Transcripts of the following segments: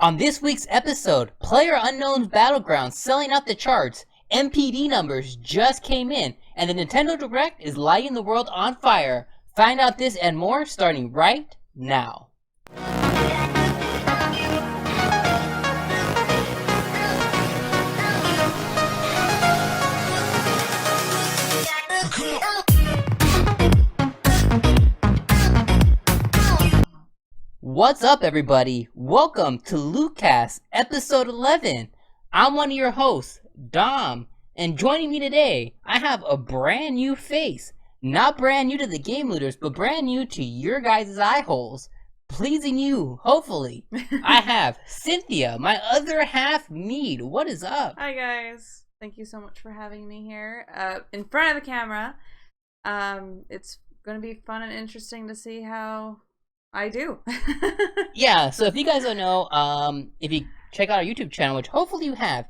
On this week's episode, PlayerUnknown's Battlegrounds selling out the charts, NPD numbers just came in, and the Nintendo Direct is lighting the world on fire. Find out this and more starting right now. What's up, everybody? Welcome to LootCast EP 11. I'm one of your hosts, Dom, and joining me today, I have a brand new face. Not brand new to the game looters, but brand new to your guys' eye holes. Pleasing you, hopefully. I have Cynthia, my other half Mead. What is up? Hi, guys. Thank you so much for having me here in front of the camera. It's going to be fun and interesting to see how I do. Yeah, so if you guys don't know, if you check out our YouTube channel, which hopefully you have,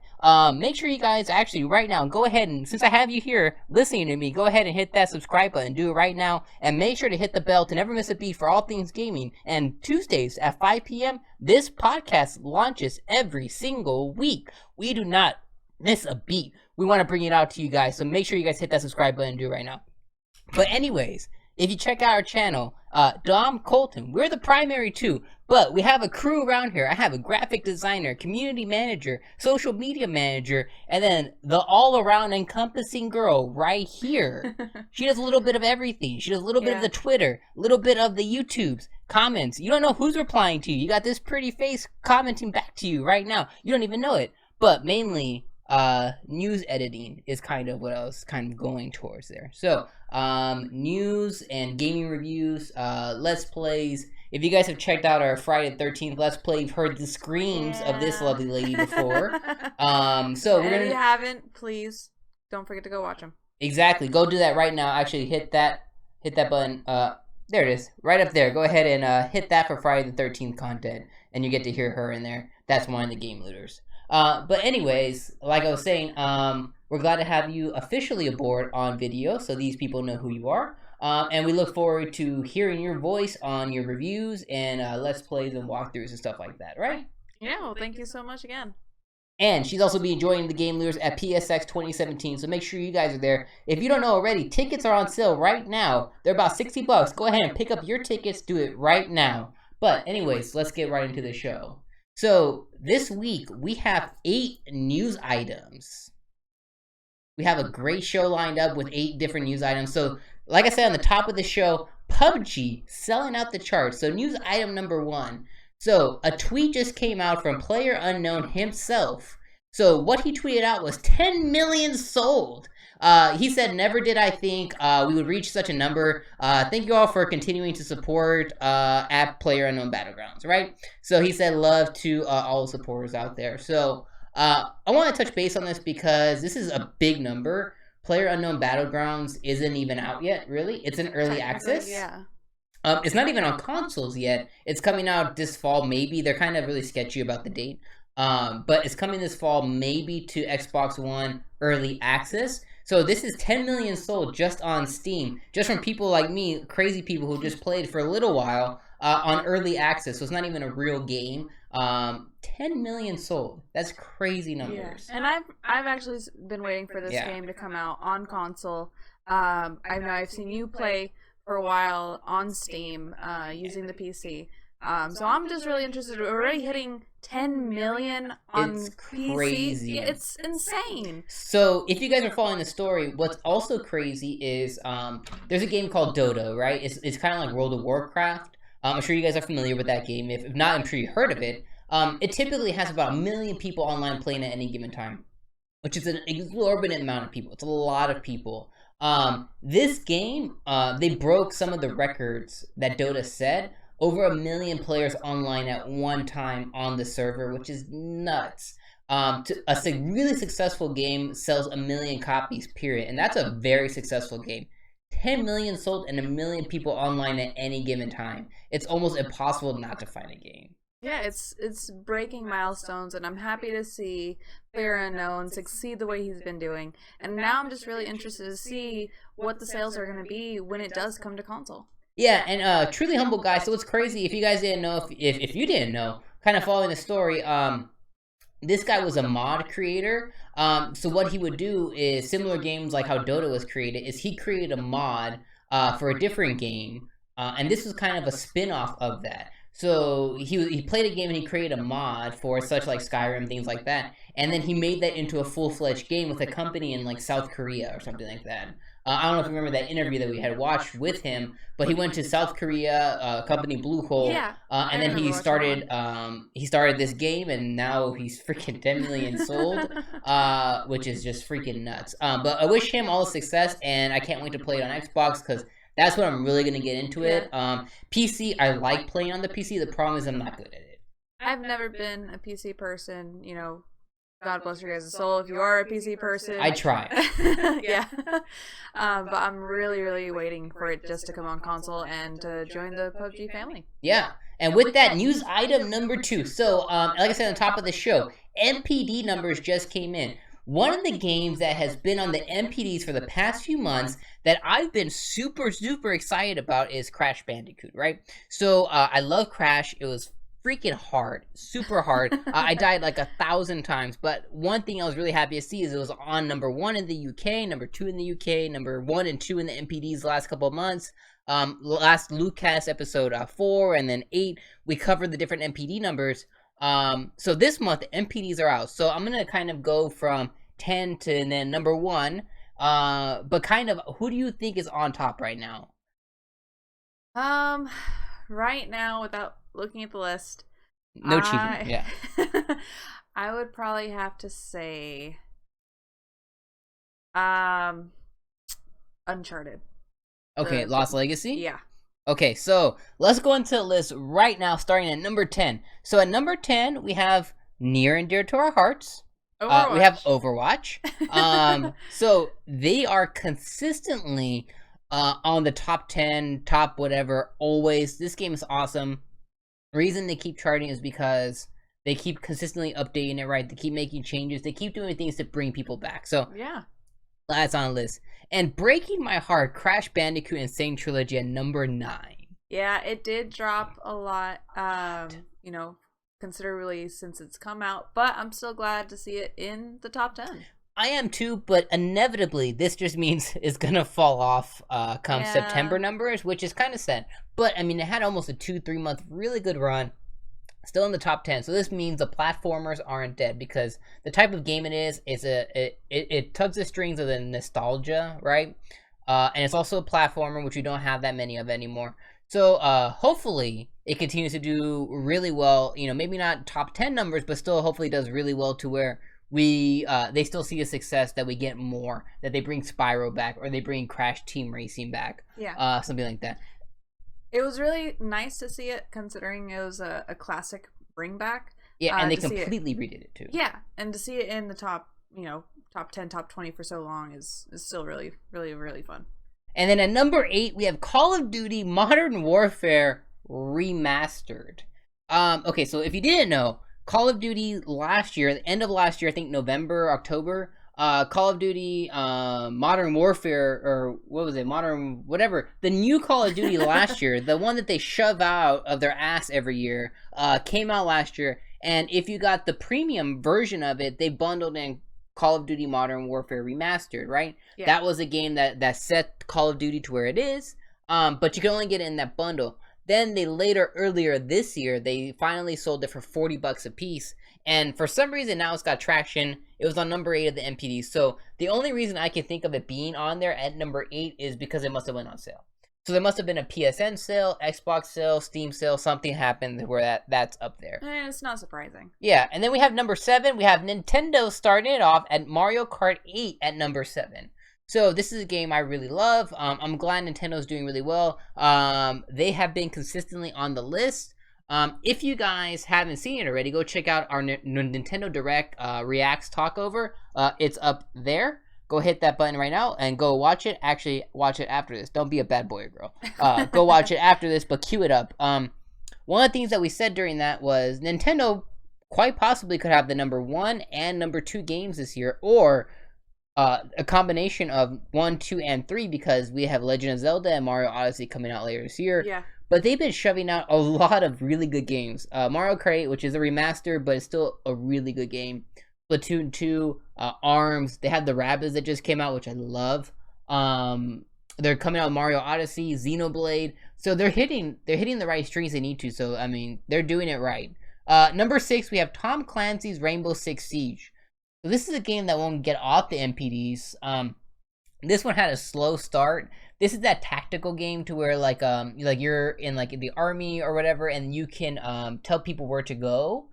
make sure you guys actually right now go ahead and, since I have you here listening to me, go ahead and hit that subscribe button. Do it right now, and make sure to hit the bell to never miss a beat for all things gaming. And Tuesdays at 5 p.m., this podcast launches every single week. We do not miss a beat. We want to bring it out to you guys, so make sure you guys hit that subscribe button and do it right now. But anyways, if you check out our channel, Dom, Colton, we're the primary two, but we have a crew around here. I have a graphic designer, community manager, social media manager, and then the all-around encompassing girl right here. She does a little bit of everything. She does a little bit of the Twitter, a little bit of the YouTubes, comments. You don't know who's replying to you. You got this pretty face commenting back to you right now. You don't even know it, but mainly news editing is kind of what I was kind of going towards there. So news and gaming reviews, let's plays. If you guys have checked out our Friday the 13th let's play, you've heard the screams of this lovely lady before. So we're gonna, if you haven't, please don't forget to go watch them. Exactly, go do that right now. Actually hit that button. There it is, right up there. Go ahead and hit that for Friday the 13th content, and you get to hear her in there. That's one of the game looters. But anyways, like I was saying, we're glad to have you officially aboard on video, so these people know who you are. And we look forward to hearing your voice on your reviews and let's plays and walkthroughs and stuff like that, right? Yeah, well, thank you so much again. And she's also been joining the game looters at PSX 2017, so make sure you guys are there. If you don't know already, tickets are on sale right now. They're about $60. Go ahead and pick up your tickets. Do it right now. But anyways, let's get right into the show. So this week we have 8 news items. We have a great show lined up with 8 different news items. So like I said on the top of the show, PUBG selling out the charts. So news item number 1. So a tweet just came out from PlayerUnknown himself. So what he tweeted out was 10 million sold. He said, never did I think we would reach such a number. Thank you all for continuing to support at PlayerUnknown Battlegrounds, right? So he said love to all the supporters out there. So I want to touch base on this because this is a big number. PlayerUnknown Battlegrounds isn't even out yet, really. It's in early access. Yeah. It's not even on consoles yet. It's coming out this fall, maybe. They're kind of really sketchy about the date. But it's coming this fall, maybe to Xbox One early access. So this is 10 million sold just on Steam, just from people like me, crazy people who just played for a little while on early access. So it's not even a real game. 10 million sold. That's crazy numbers. Yeah. And I've actually been waiting for this game to come out on console. I know I've seen you play for a while on Steam using the PC. So I'm just really interested. We're already hitting 10 million on crazy. PC. It's insane. So if you guys are following the story, what's also crazy is there's a game called Dota, right? It's kind of like World of Warcraft. I'm sure you guys are familiar with that game. If not, I'm sure you heard of it. It typically has about 1 million people online playing at any given time, which is an exorbitant amount of people. It's a lot of people. This game, they broke some of the records that Dota set. Over 1 million players online at one time on the server, which is nuts. A really successful game sells 1 million copies, period. And that's a very successful game. 10 million sold and 1 million people online at any given time. It's almost impossible not to find a game. Yeah, it's breaking milestones, and I'm happy to see PlayerUnknown succeed the way he's been doing. And now I'm just really interested to see what the sales are going to be when it does come to console. Yeah, and truly humble guy. So it's crazy if you guys didn't know, if you didn't know, kind of following the story, this guy was a mod creator. So what he would do is similar games like how Dota was created. Is he created a mod for a different game, and this was kind of a spin-off of that. So he played a game and he created a mod for such like Skyrim, things like that, and then he made that into a full-fledged game with a company in like South Korea or something like that. I don't know if you remember that interview that we had watched with him, but he went to South Korea, company Bluehole, and then he started this game, and now he's freaking 10 million sold, which is just freaking nuts. But I wish him all the success, and I can't wait to play it on Xbox because that's when I'm really gonna get into it. PC, I like playing on the PC. The problem is I'm not good at it. I've never been a PC person, you know. God bless your guys' soul if you are a PC person. I try. Yeah. But I'm really, really waiting for it just to come on console and to join the PUBG family. Yeah. And with that, news item number 2. So, like I said on the top of the show, NPD numbers just came in. One of the games that has been on the NPDs for the past few months that I've been super, super excited about is Crash Bandicoot, right? So, I love Crash. It was freaking hard, super hard. I died like 1,000 times, but one thing I was really happy to see is it was on number 1 in the UK, number 2 in the UK, number 1 and 2 in the NPDs the last couple of months. Last LootCast episode 4 and then 8, we covered the different NPD numbers. So this month the NPDs are out. So I'm gonna kind of go from 10 to and then number 1. But kind of, who do you think is on top right now? Right now, without looking at the list, no cheating. Yeah. I would probably have to say Uncharted. Okay, Lost Legacy? Yeah. Okay, so let's go into the list right now, starting at number 10. So at number 10, we have near and dear to our hearts. We have Overwatch. So they are consistently on the top 10, top whatever, always. This game is awesome. The reason they keep charting is because they keep consistently updating it, right? They keep making changes. They keep doing things to bring people back. So yeah, that's on the list. And breaking my heart, Crash Bandicoot Insane Trilogy at number 9. Yeah, it did drop a lot, you know, considerably since it's come out. But I'm still glad to see it in the top 10. I am too, but inevitably this just means it's gonna fall off come September numbers, which is kind of sad. But I mean, it had almost a 2-3 month really good run, still in the top 10. So this means the platformers aren't dead because the type of game it is it tugs the strings of the nostalgia, right? And it's also a platformer, which we don't have that many of anymore. So hopefully it continues to do really well. You know, maybe not top 10 numbers, but still hopefully does really well to where they still see a success, that we get more, that they bring Spyro back or they bring Crash Team Racing back, something like that. It was really nice to see it, considering it was a classic bring back. Yeah, and they completely redid it too. Yeah, and to see it in the top, you know, top 10, top 20 for so long is still really, really, really fun. And then at number 8 we have Call of Duty Modern Warfare Remastered. Okay, so if you didn't know, Call of Duty last year, the end of last year, I think November, October, Call of Duty Modern Warfare, or what was it, Modern whatever, the new Call of Duty last year, the one that they shove out of their ass every year, came out last year. And if you got the premium version of it, they bundled in Call of Duty Modern Warfare Remastered, right? Yeah. That was a game that set Call of Duty to where it is, but you can only get it in that bundle. Then they earlier this year, they finally sold it for $40 a piece. And for some reason, now it's got traction. It was on number 8 of the NPD. So the only reason I can think of it being on there at number 8 is because it must have went on sale. So there must have been a PSN sale, Xbox sale, Steam sale, something happened where that's up there. It's not surprising. Yeah, and then we have number 7. We have Nintendo starting it off at Mario Kart 8 at number 7. So this is a game I really love. I'm glad Nintendo's doing really well. They have been consistently on the list. If you guys haven't seen it already, go check out our Nintendo Direct Reacts Talkover. It's up there. Go hit that button right now and go watch it. Actually, watch it after this. Don't be a bad boy or girl. Go watch it after this, but cue it up. One of the things that we said during that was Nintendo quite possibly could have the number 1 and number 2 games this year, or a combination of 1, 2, and 3, because we have Legend of Zelda and Mario Odyssey coming out later this year. Yeah. but they've been shoving out a lot of really good games. Mario Kart, which is a remaster, but it's still a really good game. Splatoon 2, ARMS. They had the Rabbids that just came out, which I love. They're coming out with Mario Odyssey, Xenoblade. So they're hitting the right strings they need to. So I mean, they're doing it right. Number 6, we have Tom Clancy's Rainbow Six Siege. So this is a game that won't get off the NPDs. This one had a slow start. This is that tactical game to where like you're in like the army or whatever, and you can tell people where to go,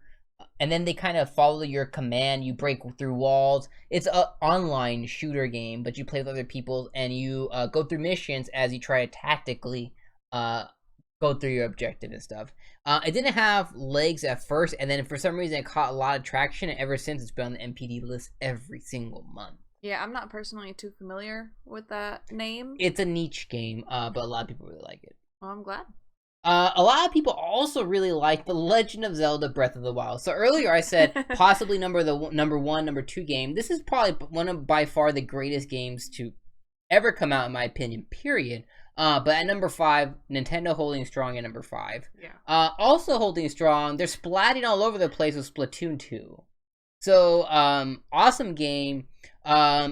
and then they kind of follow your command. You break through walls. It's an online shooter game, but you play with other people, and you go through missions as you try to tactically go through your objective and stuff. It didn't have legs at first, and then for some reason it caught a lot of traction, and ever since it's been on the NPD list every single month. Yeah, I'm not personally too familiar with that name. It's a niche game, but a lot of people really like it. Well, I'm glad. A lot of people also really like The Legend of Zelda Breath of the Wild. So earlier I said possibly number 1, number 2 game. This is probably one of by far the greatest games to ever come out in my opinion, period. But at number 5, Nintendo holding strong at number 5. Yeah. Also holding strong, they're splatting all over the place with Splatoon 2. So, awesome game.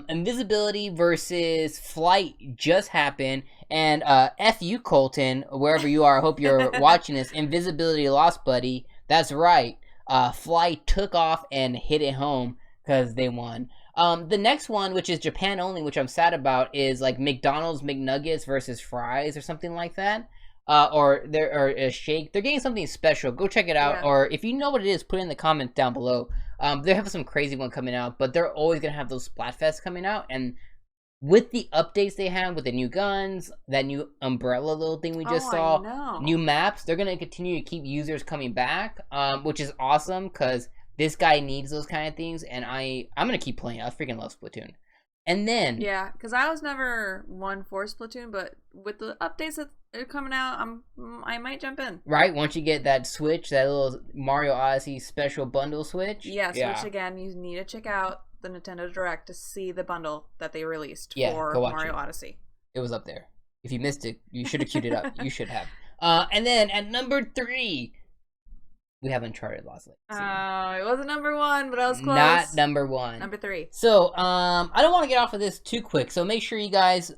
Invisibility versus Flight just happened, and F you, Colton, wherever you are, I hope you're watching this. Invisibility lost, buddy. That's right. Flight took off and hit it home because they won. The next one, which is Japan only, which I'm sad about, is like McDonald's McNuggets versus fries or something like that. Or a shake. They're getting something special. Go check it out. Yeah. Or if you know what it is, put it in the comments down below. They have some crazy one coming out, but they're always gonna have those Splatfests coming out. And with the updates they have with the new guns, that new umbrella little thing we just saw, new maps, they're gonna continue to keep users coming back, which is awesome because this guy needs those kind of things, and I'm gonna keep playing. I freaking love Splatoon. And then yeah, because I was never one for Splatoon, but with the updates that are coming out, I might jump in. Right, once you get that Switch, that little Mario Odyssey special bundle Switch. Yeah, Switch again. You need to check out the Nintendo Direct to see the bundle that they released for Mario Odyssey. It was up there. If you missed it, you should have queued it up. You should have. And then at number 3. We have Uncharted Lost Legacy. Oh, it wasn't number 1, but I was close. Not number 1. Number 3. So, I don't want to get off of this too quick. So make sure you guys,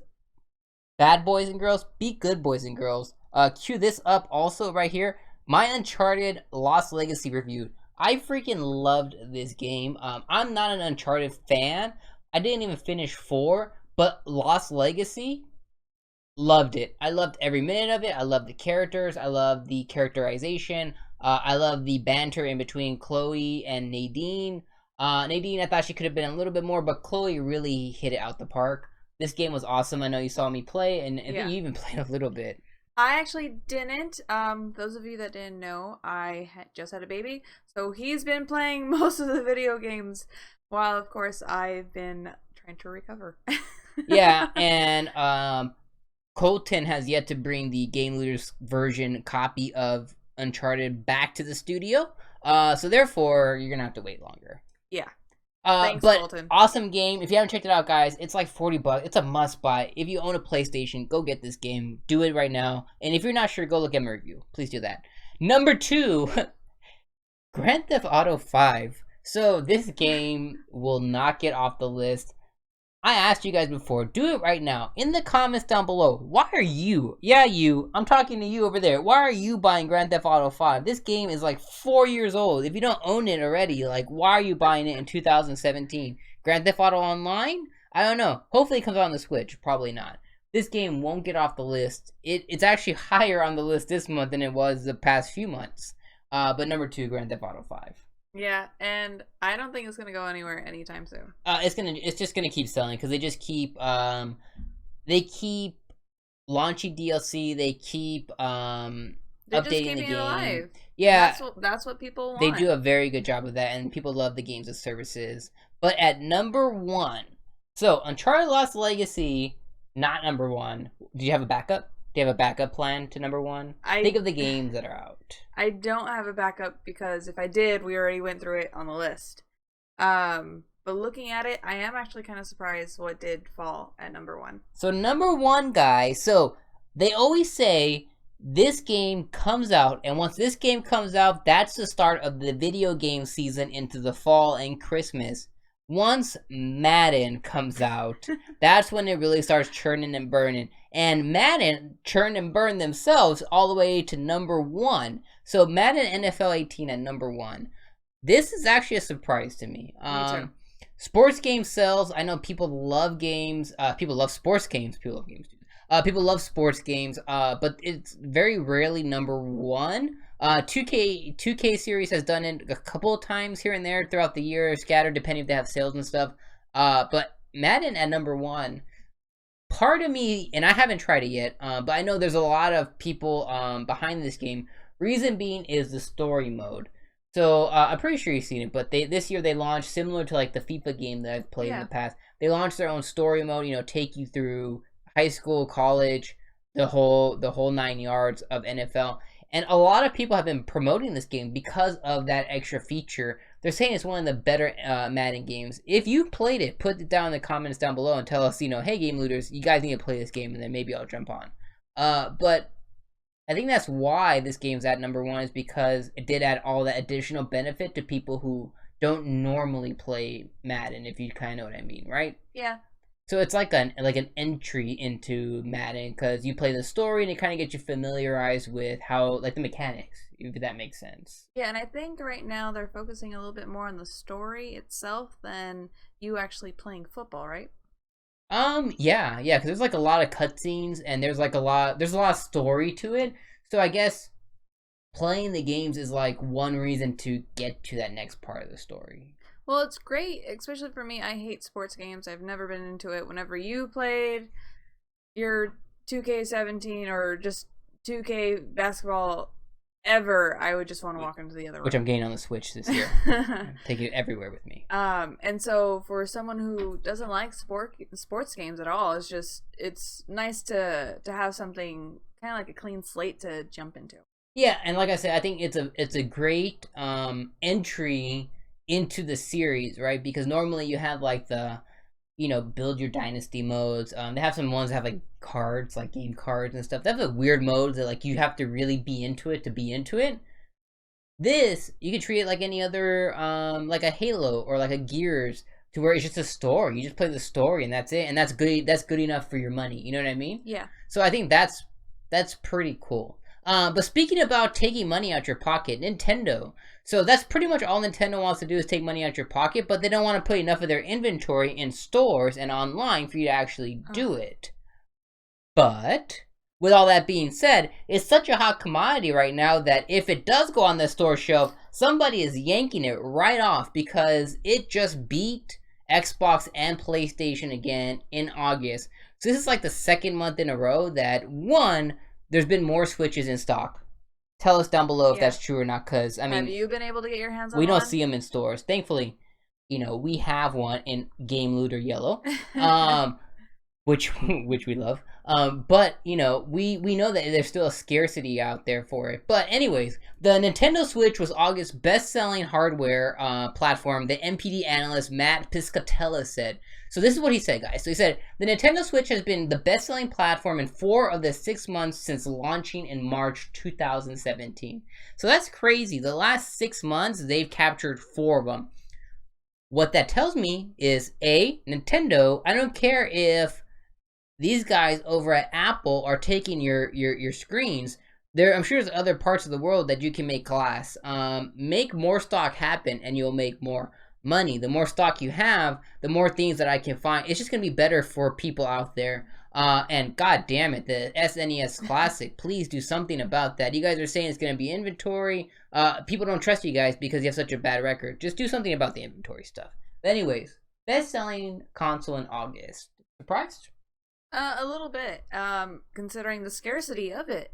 bad boys and girls, be good boys and girls. Cue this up also right here. My Uncharted Lost Legacy review. I freaking loved this game. I'm not an Uncharted fan. I didn't even finish 4, but Lost Legacy, loved it. I loved every minute of it. I loved the characters. I loved the characterization. I love the banter in between Chloe and Nadine. Nadine, I thought she could have been a little bit more, but Chloe really hit it out the park. This game was awesome. I know you saw me play, and I think you even played a little bit. I actually didn't. Those of you that didn't know, I just had a baby, so he's been playing most of the video games, while of course I've been trying to recover. Yeah, and Colton has yet to bring the Game Looters version copy of Uncharted back to the studio, so therefore you're gonna have to wait longer. Yeah. Thanks, but Colton. Awesome game. If you haven't checked it out, guys, it's like $40. It's a must buy. If you own a PlayStation, go get this game. Do it right now. And if you're not sure, go look at my review. Please do that. Number 2, Grand Theft Auto 5. So this game will not get off the list. I asked you guys before, do it right now. In the comments down below, why are you, I'm talking to you over there, why are you buying Grand Theft Auto 5? This game is like 4 years old. If you don't own it already, like, why are you buying it in 2017? Grand Theft Auto Online? I don't know. Hopefully it comes out on the Switch. Probably not. This game won't get off the list. It's actually higher on the list this month than it was the past few months. But number 2, Grand Theft Auto 5. Yeah, and I don't think it's gonna go anywhere anytime soon. It's just gonna keep selling because they just keep launching DLC. They keep updating the game. It alive. Yeah, that's what people want. They do a very good job of that, and people love the games as services. But at number 1, so Uncharted Lost Legacy, not number 1. Do you have a backup? Do you have a backup plan to number 1? Think of the games that are out. I don't have a backup because if I did, we already went through it on the list. But looking at it, I am actually kind of surprised what did fall at number 1. So number 1, guys. So they always say this game comes out, and once this game comes out, that's the start of the video game season into the fall and Christmas. Once Madden comes out, that's when it really starts churning and burning. And Madden churned and burned themselves all the way to number 1. So Madden NFL 18 at number 1. This is actually a surprise to me. Me too. Sports game sales. I know people love games. People love sports games. People love games too. People love sports games, but it's very rarely number 1. 2K series has done it a couple of times here and there throughout the year, scattered depending if they have sales and stuff. But Madden at number 1, part of me, and I haven't tried it yet, but I know there's a lot of people behind this game. Reason being is the story mode. So I'm pretty sure you've seen it, but this year they launched, similar to like the FIFA game that I've played in the past. They launched their own story mode. Take you through high school, college, the whole 9 yards of NFL. And a lot of people have been promoting this game because of that extra feature. They're saying it's one of the better Madden games. If you played it, put it down in the comments down below and tell us, hey, Game Looters, you guys need to play this game, and then maybe I'll jump on. But I think that's why this game's at number 1, is because it did add all that additional benefit to people who don't normally play Madden, if you kind of know what I mean, right? Yeah. So it's like an entry into Madden, because you play the story and it kind of gets you familiarized with how, like, the mechanics, if that makes sense. Yeah, and I think right now they're focusing a little bit more on the story itself than you actually playing football, right? Yeah, because there's like a lot of cutscenes and there's a lot of story to it. So I guess playing the games is like one reason to get to that next part of the story. Well, it's great, especially for me. I hate sports games. I've never been into it. Whenever you played your 2K17 or just 2K basketball ever, I would just want to walk into the other room. Which I'm getting on the Switch this year. Taking it everywhere with me. And so for someone who doesn't like sports games at all, it's nice to have something kind of like a clean slate to jump into. Yeah, and like I said, I think it's a great entry into the series, right? Because normally you have like the build your dynasty modes. They have some ones that have like cards, like game cards and stuff. They have a weird modes that like you have to really be into it to be into it. This, you can treat it like any other like a Halo or like a Gears, to where it's just a story. You just play the story and that's it, and that's good enough for your money. You know what I mean? Yeah. So I think that's pretty cool. But speaking about taking money out your pocket, Nintendo. So that's pretty much all Nintendo wants to do, is take money out your pocket, but they don't want to put enough of their inventory in stores and online for you to actually do it. But with all that being said, it's such a hot commodity right now that if it does go on the store shelf, somebody is yanking it right off, because it just beat Xbox and PlayStation again in August. So this is like the second month in a row that, one, there's been more Switches in stock. Tell us down below if that's true or not, because, I mean... Have you been able to get your hands on we one? don't see them in stores. Thankfully, we have one in Game Looter Yellow, which we love. But, we know that there's still a scarcity out there for it. But anyways, the Nintendo Switch was August's best-selling hardware platform, the NPD analyst Matt Piscatella said. So this is what he said, guys. So he said, the Nintendo Switch has been the best-selling platform in 4 of the 6 months since launching in March 2017. So that's crazy. The last 6 months, they've captured 4 of them. What that tells me is, A, Nintendo, I don't care if these guys over at Apple are taking your screens. I'm sure there's other parts of the world that you can make glass. Make more stock happen and you'll make more money. The more stock you have, the more things that I can find. It's just going to be better for people out there. And god damn it, the SNES Classic, please do something about that. You guys are saying it's going to be inventory. People don't trust you guys because you have such a bad record. Just do something about the inventory stuff. But anyways, best-selling console in August. Surprised? A little bit, considering the scarcity of it.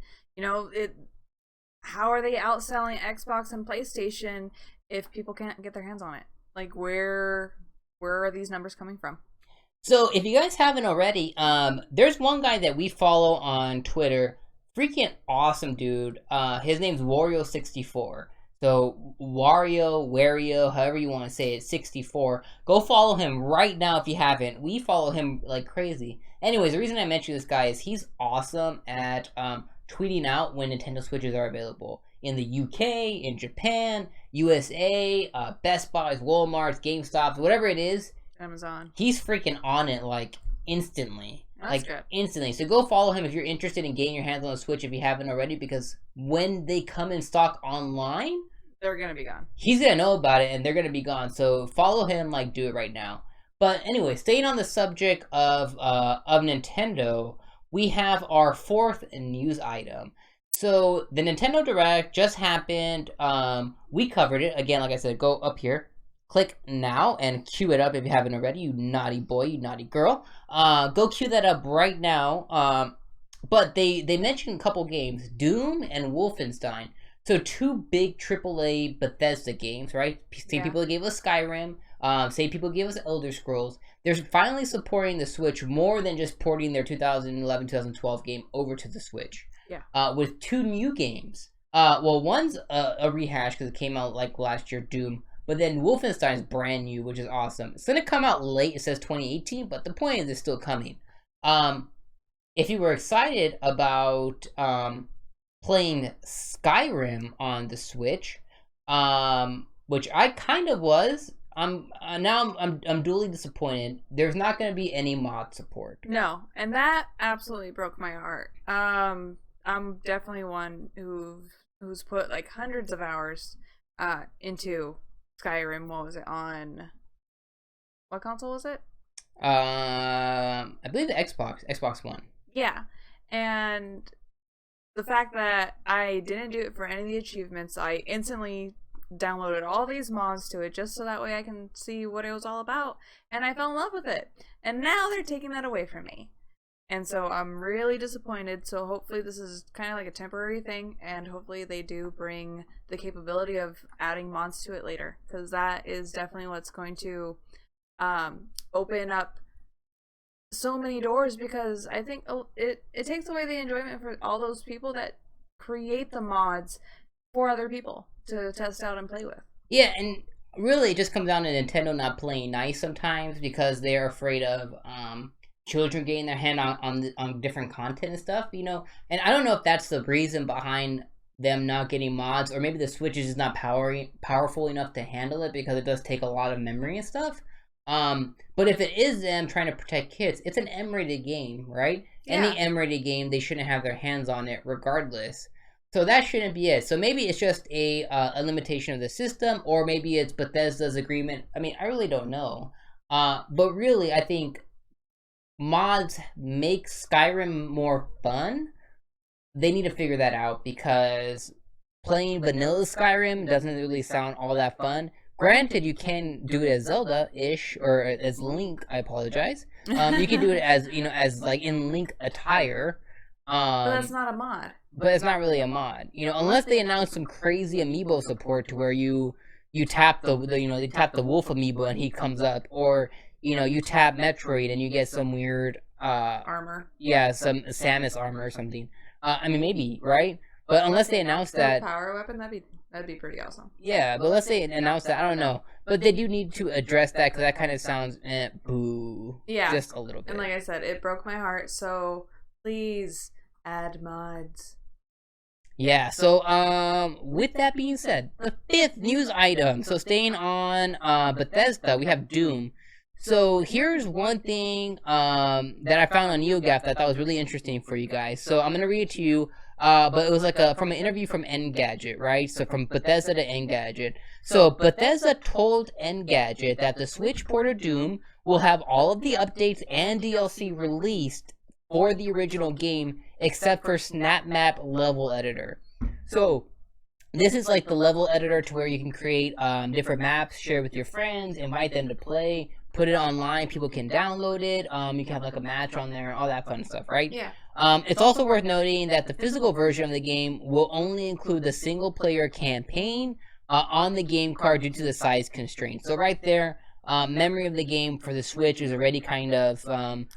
How are they outselling Xbox and PlayStation if people can't get their hands on it? Like, where are these numbers coming from? So, if you guys haven't already, there's one guy that we follow on Twitter. Freaking awesome dude. His name's Wario64. So, Wario, however you want to say it, 64. Go follow him right now if you haven't. We follow him like crazy. Anyways, the reason I mention this guy is he's awesome at tweeting out when Nintendo Switches are available in the UK, in Japan, USA, Best Buys, Walmart's, GameStops, whatever it is. Amazon. He's freaking on it like instantly. That's good. Instantly. So go follow him if you're interested in getting your hands on a Switch if you haven't already, because when they come in stock online, they're gonna be gone. He's gonna know about it and they're gonna be gone. So follow him, like do it right now. But anyway, staying on the subject of Nintendo, we have our fourth news item. So the Nintendo Direct just happened. We covered it. Again, like I said, go up here. Click now and queue it up if you haven't already, you naughty boy, you naughty girl. Go queue that up right now. But they mentioned a couple games, Doom and Wolfenstein. So two big AAA Bethesda games, right? Same people that gave us Skyrim, same people gave us Elder Scrolls. They're finally supporting the Switch more than just porting their 2011-2012 game over to the Switch. Yeah. With two new games. Well, one's a rehash because it came out like last year, Doom. But then Wolfenstein's brand new, which is awesome. It's going to come out late. It says 2018, but the point is it's still coming. If you were excited about playing Skyrim on the Switch, which I kind of was, I'm duly disappointed. There's not going to be any mod support. No, and that absolutely broke my heart. I'm definitely one who's put like hundreds of hours into Skyrim. What was it on? What console was it? I believe the Xbox One. Yeah, and the fact that I didn't do it for any of the achievements, I instantly downloaded all these mods to it just so that way I can see what it was all about, and I fell in love with it. And now they're taking that away from me. And so I'm really disappointed. So hopefully this is kind of like a temporary thing, and hopefully they do bring the capability of adding mods to it later, because that is definitely what's going to open up so many doors, because I think it takes away the enjoyment for all those people that create the mods for other people to test out and play with. Yeah, and really it just comes down to Nintendo not playing nice sometimes because they're afraid of children getting their hand on different content and stuff, you know. And I don't know if that's the reason behind them not getting mods, or maybe the Switch is just not powerful enough to handle it because it does take a lot of memory and stuff. But if it is them trying to protect kids, it's an M-rated game, right? Yeah. Any M-rated game, they shouldn't have their hands on it regardless. So that shouldn't be it. So maybe it's just a limitation of the system, or maybe it's Bethesda's agreement. I mean, I really don't know. But really, I think mods make Skyrim more fun. They need to figure that out, because playing vanilla Skyrim doesn't really sound all that fun. Granted, you can do it as Zelda-ish, or as Link. I apologize. You can do it as, you know, as like in Link attire. But that's not a mod. But it's not really a mod, you know, unless they announce some crazy amiibo support to where you tap the you know, they tap the wolf amiibo and he comes up, or you know, you tap Metroid and you get some weird armor. Yeah, some Samus armor or something. I mean, maybe, right? But unless they announce that power weapon, that'd be pretty awesome. Yeah, but let's say announce that, I don't know. But they do need to address that, because that kind of sounds boo. Yeah, just a little bit. And like I said, it broke my heart. So please add mods. Yeah, so with that being said, the fifth news item. So staying on Bethesda, we have Doom. So here's one thing that I found on NeoGAF that I thought was really interesting for you guys. So I'm gonna read it to you. But it was like from an interview from Engadget, right? So from Bethesda to Engadget. So Bethesda told Engadget that the Switch port of Doom will have all of the updates and DLC released for the original game, except for Snap Map Level Editor. So this is like the level editor to where you can create different maps, share with your friends, invite them to play, put it online, people can download it, you can have like a match on there, all that fun stuff, right? Yeah. It's also worth noting that the physical version of the game will only include the single player campaign on the game card due to the size constraints. So right there, memory of the game for the Switch is already kind of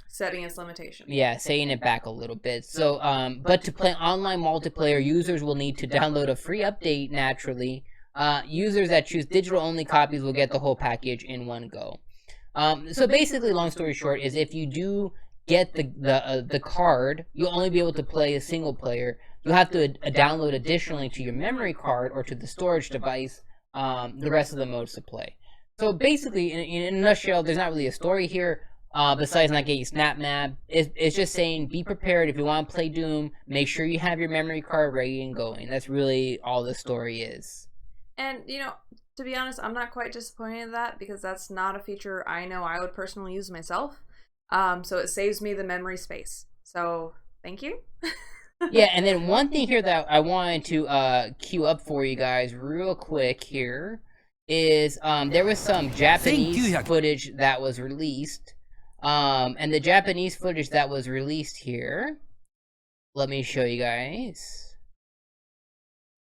setting its limitation. Yeah, setting it back a little bit. So, but to play online multiplayer, users will need to download a free update naturally. Users that choose digital-only copies will get the whole package in one go. So basically, long story short, is if you do get the card, you'll only be able to play a single player. You'll have to download additionally to your memory card or to the storage device the rest of the modes to play. So basically, in a nutshell, there's not really a story here. Besides not getting snap map, it's just saying be prepared if you want to play Doom. Make sure you have your memory card ready and going. That's really all the story is. And to be honest, I'm not quite disappointed in that because that's not a feature I know I would personally use myself. So it saves me the memory space. So thank you. Yeah, and then one thing here that I wanted to queue up for you guys real quick here is there was some Japanese footage that was released. And the Japanese footage that was released here, let me show you guys.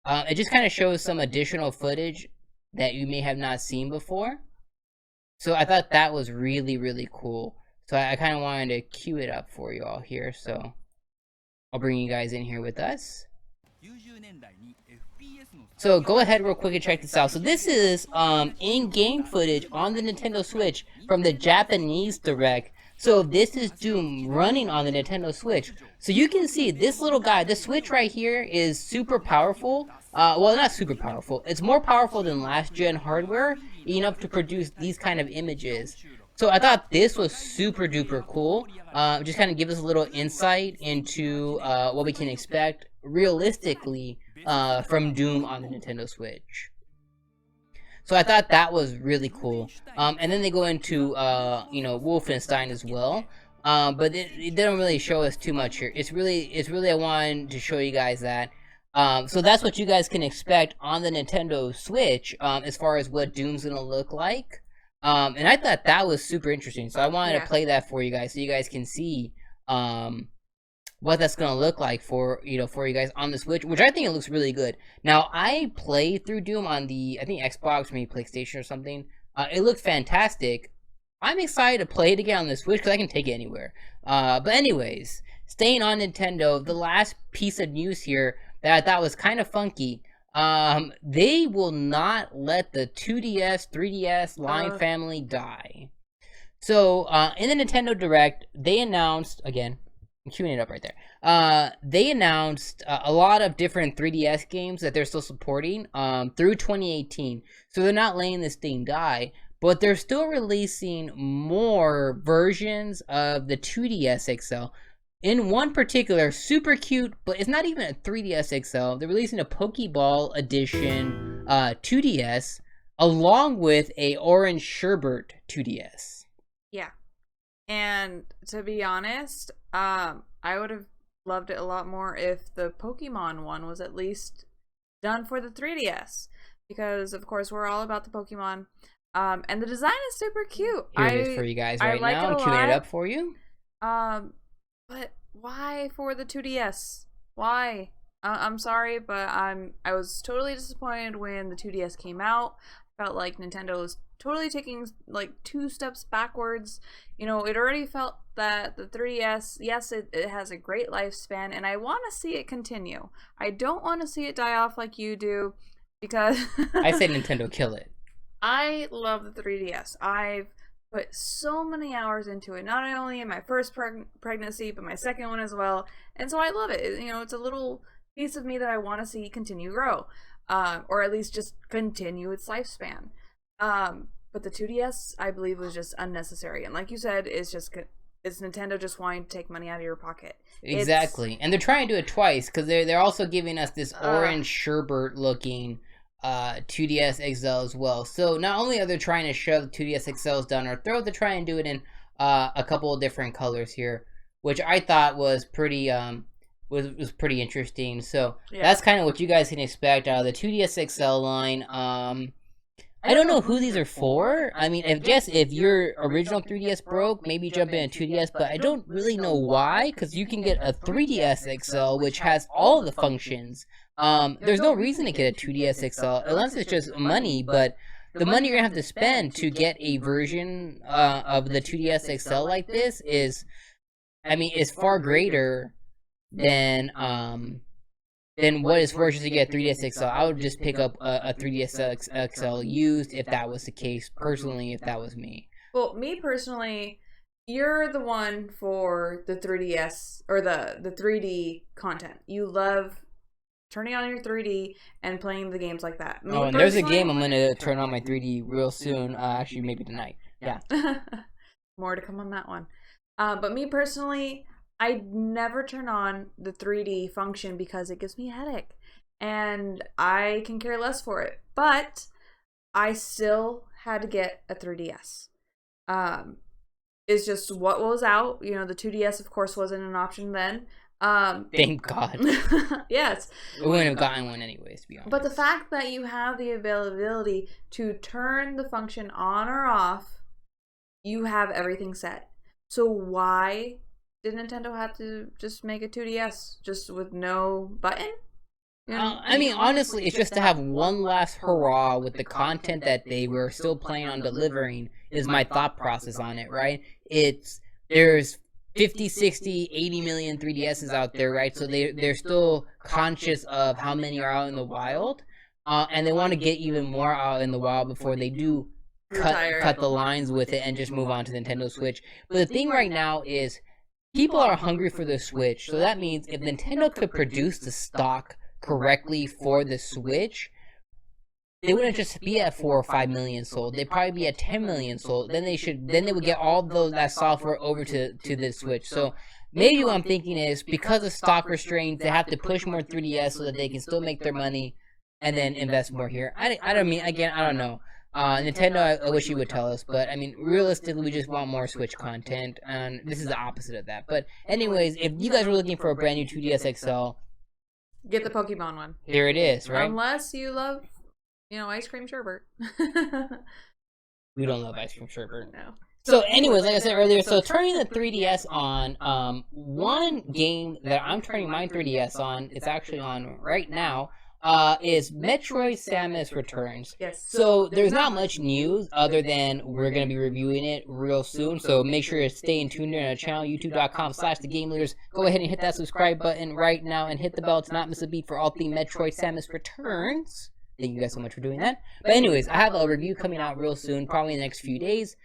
It just kind of shows some additional footage that you may have not seen before. So I thought that was really, really cool. So I kind of wanted to queue it up for you all here. So I'll bring you guys in here with us. So go ahead real quick and check this out. So this is in-game footage on the Nintendo Switch from the Japanese Direct. So this is Doom running on the Nintendo Switch. So you can see this little guy, the Switch right here is super powerful. Well, not super powerful. It's more powerful than last gen hardware, enough to produce these kind of images. So I thought this was super duper cool. Just kind of give us a little insight into what we can expect realistically from Doom on the Nintendo Switch. So I thought that was really cool. And then they go into Wolfenstein as well. But they don't really show us too much here. It's really I wanted to show you guys that. So that's what you guys can expect on the Nintendo Switch as far as what Doom's gonna look like. And I thought that was super interesting. So I wanted to play that for you guys so you guys can see what that's gonna look like for you guys on the Switch, which I think it looks really good. Now I played through Doom on the Xbox, maybe PlayStation or something. It looked fantastic. I'm excited to play it again on the Switch because I can take it anywhere. But anyways, staying on Nintendo, the last piece of news here that I thought was kind of funky. They will not let the 2DS, 3DS line family die. So in the Nintendo Direct, they announced again. I'm queuing it up right there. They announced a lot of different 3DS games that they're still supporting through 2018. So they're not letting this thing die, but they're still releasing more versions of the 2DS XL. In one particular, super cute, but it's not even a 3DS XL. They're releasing a Pokeball Edition 2DS along with a Orange Sherbet 2DS. Yeah. And to be honest, I would have loved it a lot more if the Pokemon one was at least done for the 3DS. Because, of course, we're all about the Pokemon. And the design is super cute. Here it is for you guys right now. I'm queuing it up for you. But why for the 2DS? Why? I'm sorry, but I was totally disappointed when the 2DS came out. I felt like Nintendo was totally taking like 2 steps backwards. It already felt that the 3DS, yes, it has a great lifespan, and I want to see it continue. I don't want to see it die off like you do, because I say Nintendo kill it. I love the 3DS. I've put so many hours into it, not only in my first pregnancy, but my second one as well. And so I love it. It's a little piece of me that I want to see continue grow, or at least just continue its lifespan. But the 2DS, I believe, was just unnecessary. And like you said, it's Nintendo just wanting to take money out of your pocket. Exactly. And they're trying to do it twice, because they're also giving us this orange sherbet looking 2DS XL as well. So not only are they trying to shove 2DS XLs down our throat, they're trying to do it in a couple of different colors here, which I thought was pretty was pretty interesting. So that's kind of what you guys can expect out of the 2DS XL line. I don't know who these are for. I mean, if your original 3DS broke, maybe jump in a 2DS, but I don't really know why, because you can get a 3DS XL, which has all of the functions. There's no reason to get a 2DS XL, unless it's just money, but the money you're going to have to spend to get a version of the 2DS XL like this is far greater than what it's worth just to get 3DS XL. I would just pick up a 3DS XL used if that was the case, personally, if that was me. Well, me personally, you're the one for the 3DS or the 3D content. You love turning on your 3D and playing the games like that. Oh, and there's a game I'm gonna turn on my 3D real soon. Actually, maybe tonight. Yeah. More to come on that one. But me personally, I never turn on the 3D function because it gives me a headache, and I can care less for it. But I still had to get a 3DS. It's just what was out. You know, the 2DS, of course, wasn't an option then. Thank God. Yes. We wouldn't have gotten one anyways, to be honest. But the fact that you have the availability to turn the function on or off, you have everything set. So why did Nintendo have to just make a 2DS just with no button? I mean, honestly, it's just to have one last hurrah with the content that they were still planning on delivering is my thought process on it, right? There's 50, 60, 80 million 3DSs out there, right? So they're still conscious of how many are out in the wild, and they want to get even more out in the wild before they do cut the lines with it and just move on to Nintendo Switch. But the thing right now is people are hungry for the Switch, so that means if Nintendo could produce the stock correctly for the Switch, they wouldn't just be at 4 or 5 million sold. They'd probably be at 10 million sold. Then they would get all that software over to the Switch. So maybe what I'm thinking is because of stock restraints, they have to push more 3DS so that they can still make their money and then invest more here. I don't know. Nintendo, I wish you would tell us, but I mean, realistically, we just want more Switch content, and this is the opposite of that. But anyways, if you guys were looking for a brand new 2DS XL, get the Pokemon one. Here it is, right? Unless you love, ice cream sherbet. We don't love ice cream sherbet. No. So anyways, like I said earlier, so turning the 3DS on, one game that I'm turning my 3DS on, it's actually on right now, is Metroid Samus Returns. Yes. So there's not much news other than we're going to be reviewing it real soon. So make sure to stay tuned in our channel, youtube.com/thegameleaders. Go ahead and hit that subscribe button right now and hit the bell to not miss a beat for all things Metroid Samus Returns. Thank you guys so much for doing that. But anyways, I have a review coming out real soon, probably in the next few days.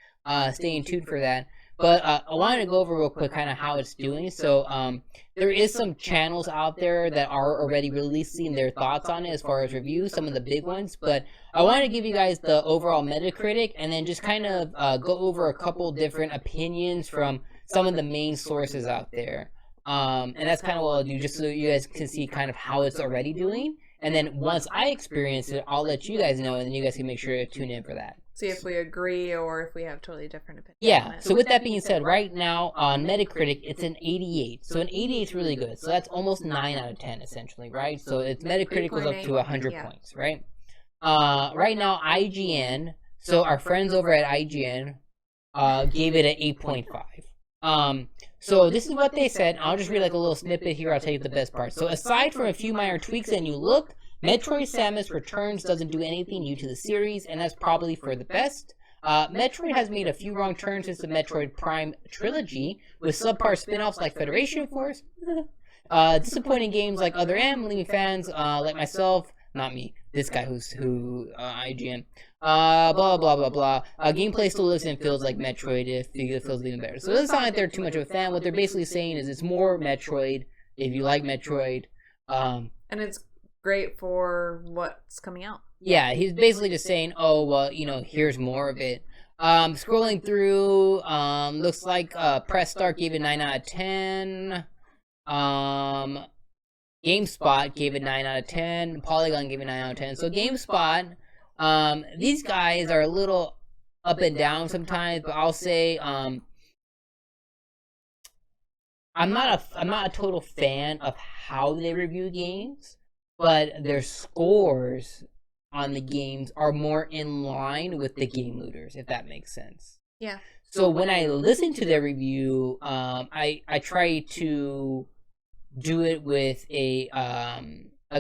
Stay tuned for that. But I wanted to go over real quick kind of how it's doing. So there is some channels out there that are already releasing their thoughts on it as far as reviews, some of the big ones. But I wanted to give you guys the overall Metacritic and then just kind of go over a couple different opinions from some of the main sources out there. And that's kind of what I'll do just so you guys can see kind of how it's already doing. And then once I experience it, I'll let you guys know, and then you guys can make sure to tune in for that. See if we agree or if we have totally different opinions. Yeah, so with that being said, right now on Metacritic, it's an 88. So an 88 is really good. So that's almost 9 out of 10, essentially, right? So its Metacritic goes up to 100 points, right? Right now, IGN, so our friends over at IGN, gave it an 8.5. So this is what they said. I'll just read like a little snippet here. I'll tell you the best part. So aside from a few minor tweaks and new look, Metroid Samus Returns doesn't do anything new to the series, and that's probably for the best. Metroid has made a few wrong turns since the Metroid Prime trilogy, with subpar spin-offs like Federation Force, disappointing games like Other M, leaving fans like myself, not me, this guy who IGN, blah blah blah blah. Gameplay still looks and feels like Metroid if it feels even better. So it doesn't sound like they're too much of a fan. What they're basically saying is it's more Metroid if you like Metroid. And it's great for what's coming out. Yeah, he's basically just saying, oh, well, here's more of it. Scrolling through, looks like Press Start gave it 9 out of 10. GameSpot gave it 9 out of 10. Polygon gave it 9 out of 10. So GameSpot, these guys are a little up and down sometimes, but I'll say I'm not a total fan of how they review games. But their scores on the games are more in line with the game looters, if that makes sense. Yeah. So when I listen to their review, I try to do it with a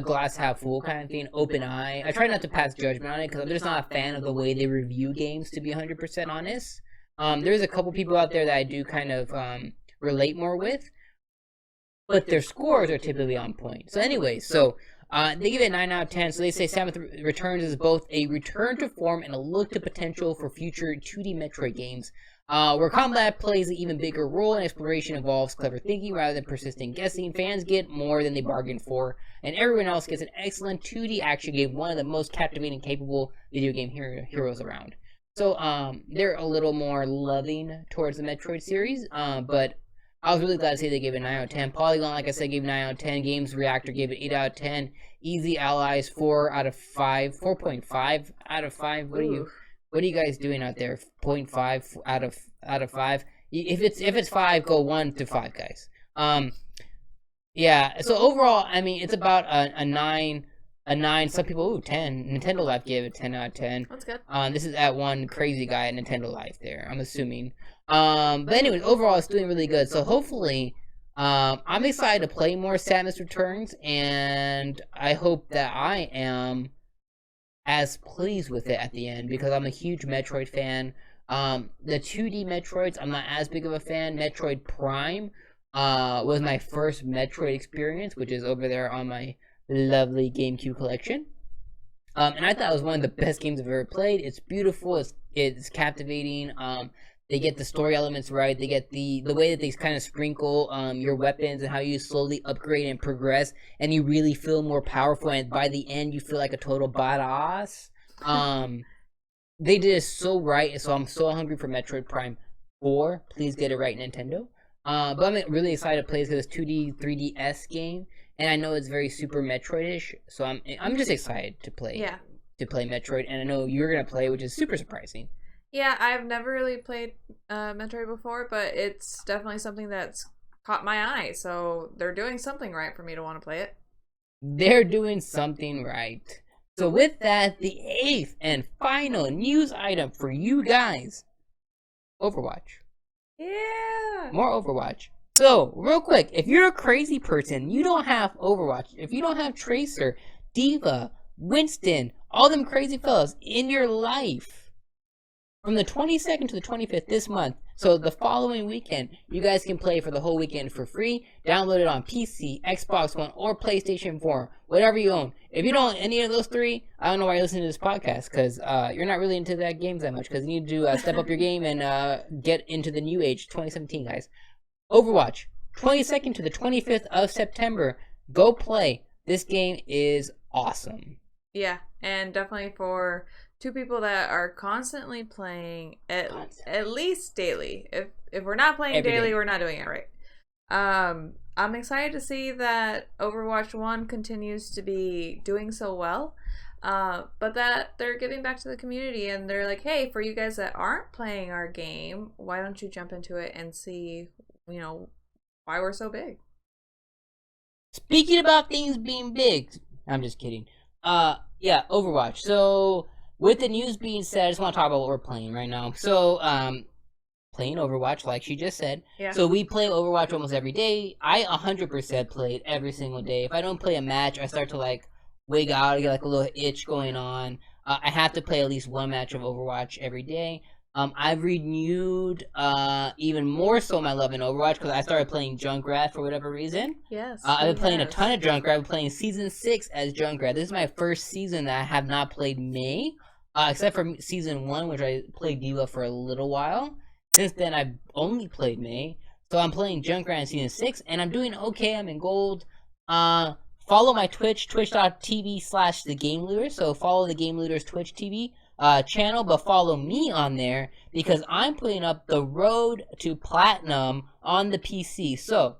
glass half full kind of thing, open eye. I try not to pass judgment on it because I'm just not a fan of the way they review games, to be 100% honest. There's a couple people out there that I do kind of relate more with, but their scores are typically on point. So anyway, they give it 9 out of 10, so they say Samus Returns is both a return to form and a look to potential for future 2D Metroid games. Where combat plays an even bigger role and exploration involves clever thinking rather than persistent guessing, fans get more than they bargained for, and everyone else gets an excellent 2D action game, one of the most captivating, capable video game heroes around. So, they're a little more loving towards the Metroid series, but I was really glad to see they gave it 9 out of 10. Polygon, like I said, gave it 9 out of 10. Games Reactor gave it 8 out of 10. Easy Allies 4 out of 5. 4.5 out of 5. What are you guys doing out there? 0.5 out of 5. If it's 5, go 1 to 5, guys. Yeah. So overall, I mean, it's about a 9. A 9. Some people, 10. Nintendo Life gave it 10 out of 10. That's good. This is that one crazy guy at Nintendo Life there, I'm assuming. But anyways, overall, it's doing really good. So hopefully, I'm excited to play more Samus Returns, and I hope that I am as pleased with it at the end, because I'm a huge Metroid fan. The 2D Metroids, I'm not as big of a fan. Metroid Prime was my first Metroid experience, which is over there on my lovely GameCube collection. And I thought it was one of the best games I've ever played. It's beautiful, it's captivating. They get the story elements right. They get the way that they kind of sprinkle your weapons and how you slowly upgrade and progress, and you really feel more powerful. And by the end, you feel like a total badass. They did it so right, so I'm so hungry for Metroid Prime 4. Please get it right, Nintendo. But I'm really excited to play this because it's 2D, 3DS game, and I know it's very Super Metroid-ish. So I'm just excited to play. Yeah. To play Metroid, and I know you're gonna play, which is super surprising. Yeah, I've never really played Metroid before, but it's definitely something that's caught my eye. So they're doing something right for me to want to play it. They're doing something right. So with that, the 8th and final news item for you guys. Overwatch. Yeah. More Overwatch. So, real quick, if you're a crazy person, you don't have Overwatch, if you don't have Tracer, D.Va, Winston, all them crazy fellas in your life, from the 22nd to the 25th this month, so the following weekend, you guys can play for the whole weekend for free. Download it on PC, Xbox One, or PlayStation 4, whatever you own. If you don't own any of those three, I don't know why you're listening to this podcast, because you're not really into that games that much, because you need to step up your game and get into the new age, 2017, guys. Overwatch, 22nd to the 25th of September. Go play. This game is awesome. Yeah, and definitely for two people that are constantly playing at least daily. If we're not playing Every daily, day. we're not doing it right. I'm excited to see that Overwatch 1 continues to be doing so well. But that they're giving back to the community, and they're like, hey, for you guys that aren't playing our game, why don't you jump into it and see, why we're so big. Speaking about things being big, I'm just kidding. Yeah, Overwatch. So, with the news being said, I just want to talk about what we're playing right now. So, playing Overwatch, like she just said. Yeah. So, we play Overwatch almost every day. I 100% play it every single day. If I don't play a match, I start to, wig out. I get, a little itch going on. I have to play at least one match of Overwatch every day. I've renewed even more so my love in Overwatch because I started playing Junkrat for whatever reason. Yes. I've been playing a ton of Junkrat. I've been playing Season 6 as Junkrat. This is my first season that I have not played Mei, except for Season 1, which I played D.Va for a little while. Since then, I've only played Mei. So I'm playing Junkrat in Season 6, and I'm doing okay. I'm in gold. Follow my Twitch, twitch.tv/thegamelooters. So follow the Game Looters Twitch TV channel, but follow me on there because I'm putting up the road to platinum on the PC. So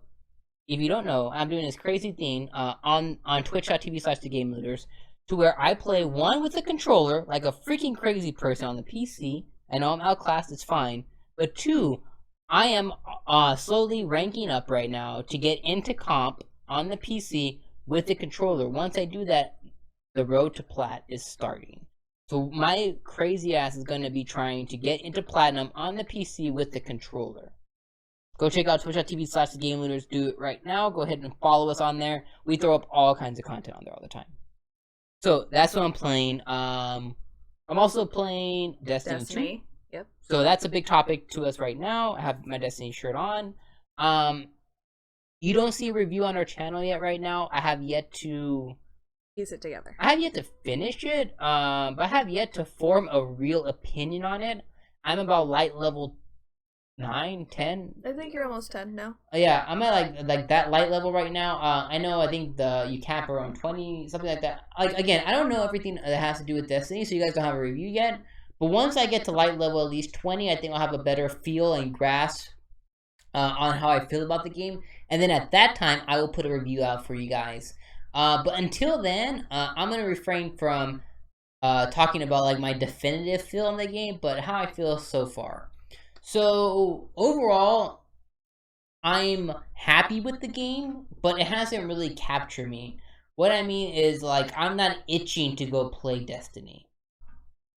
if you don't know, I'm doing this crazy thing on twitch.tv/thegamelooters to where I play one with a controller like a freaking crazy person on the PC. I know I'm outclassed, it's fine. But two, I am slowly ranking up right now to get into comp on the PC with the controller. Once I do that, the road to plat is starting. So my crazy ass is going to be trying to get into platinum on the PC with the controller. Go check out twitch.tv/thegamelooters. Do it right now. Go ahead and follow us on there. We throw up all kinds of content on there all the time. So that's what I'm playing. I'm also playing Destiny 2. Yep. So that's a big topic to us right now. I have my Destiny shirt on. You don't see a review on our channel yet right now. I have yet to piece it together. I have yet to finish it, but I have yet to form a real opinion on it. I'm about light level 9, 10. I think you're almost 10 now. Yeah, I'm at like that light level right now. I know I think you cap around 20, something like that. Like again, I don't know everything that has to do with Destiny, so you guys don't have a review yet. But once I get to light level at least 20, I think I'll have a better feel and grasp on how I feel about the game. And then at that time, I will put a review out for you guys. But until then, I'm gonna refrain from talking about like my definitive feel on the game, but how I feel so far. So overall, I'm happy with the game, but it hasn't really captured me. What I mean is, like, I'm not itching to go play Destiny.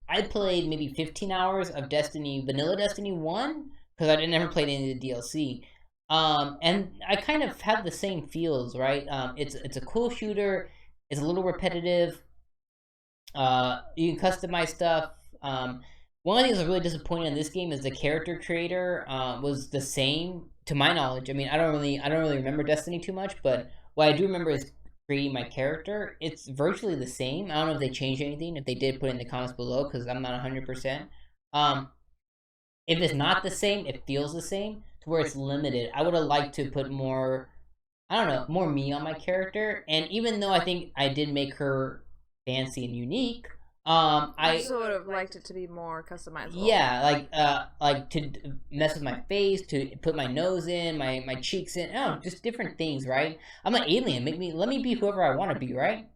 I played maybe 15 hours of Destiny, Vanilla Destiny 1, because I never played any of the DLC. And I kind of have the same feels, right? It's a cool shooter. It's a little repetitive. You can customize stuff. One of the things that was really disappointing in this game is the character creator was the same, to my knowledge. I mean, I don't really remember Destiny too much, but what I do remember is creating my character. It's virtually the same. I don't know if they changed anything. If they did, put it in the comments below, because I'm not 100%. If it's not the same, it feels the same to where it's limited. I would have liked to put more, I don't know, more me on my character. And even though I think I did make her fancy and unique, I also would have liked it to be more customizable. Yeah, like to mess with my face, to put my nose in, my cheeks in, just different things, right? I'm an alien. Let me be whoever I want to be, right?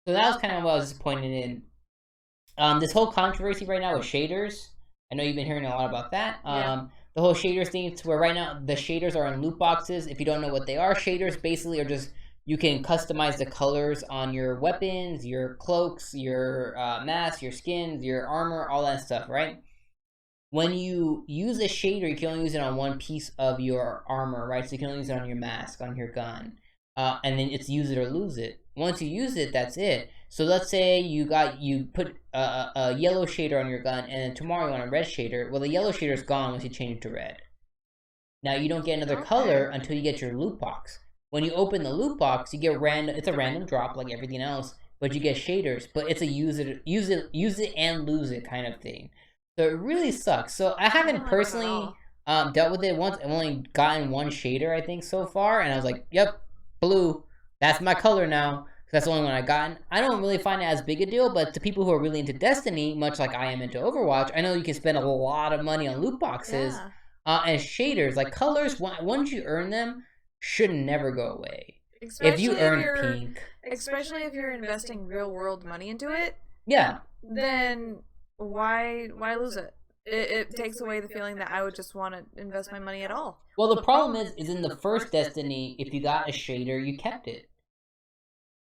So that was kind of what I was disappointed in. This whole controversy right now with shaders. I know you've been hearing a lot about that. Yeah. The whole shaders thing, to where right now the shaders are in loot boxes. If you don't know what they are, shaders basically are just, you can customize the colors on your weapons, your cloaks, your masks, your skins, your armor, all that stuff, right? When you use a shader, you can only use it on one piece of your armor, right? So you can only use it on your mask, on your gun. And then it's use it or lose it. Once you use it, that's it. So let's say you put a yellow shader on your gun, and then tomorrow you want a red shader. Well, the yellow shader is gone once you change it to red. Now you don't get another color until you get your loot box. When you open the loot box, you get it's a random drop like everything else, but you get shaders. But it's a use it and lose it kind of thing. So it really sucks. So I haven't personally dealt with it once. I've only gotten one shader, I think, so far, and I was like, yep, blue. That's my color now. That's the only one I gotten. I don't really find it as big a deal, but to people who are really into Destiny, much like I am into Overwatch, I know you can spend a lot of money on loot boxes and shaders. Like colors, once you earn them, should never go away. Especially if you earn pink. Especially if you're investing real world money into it. Yeah. Then why lose it? It takes away the feeling that I would just want to invest my money at all. Well, the problem is in the first Destiny, if you got a shader, you kept it.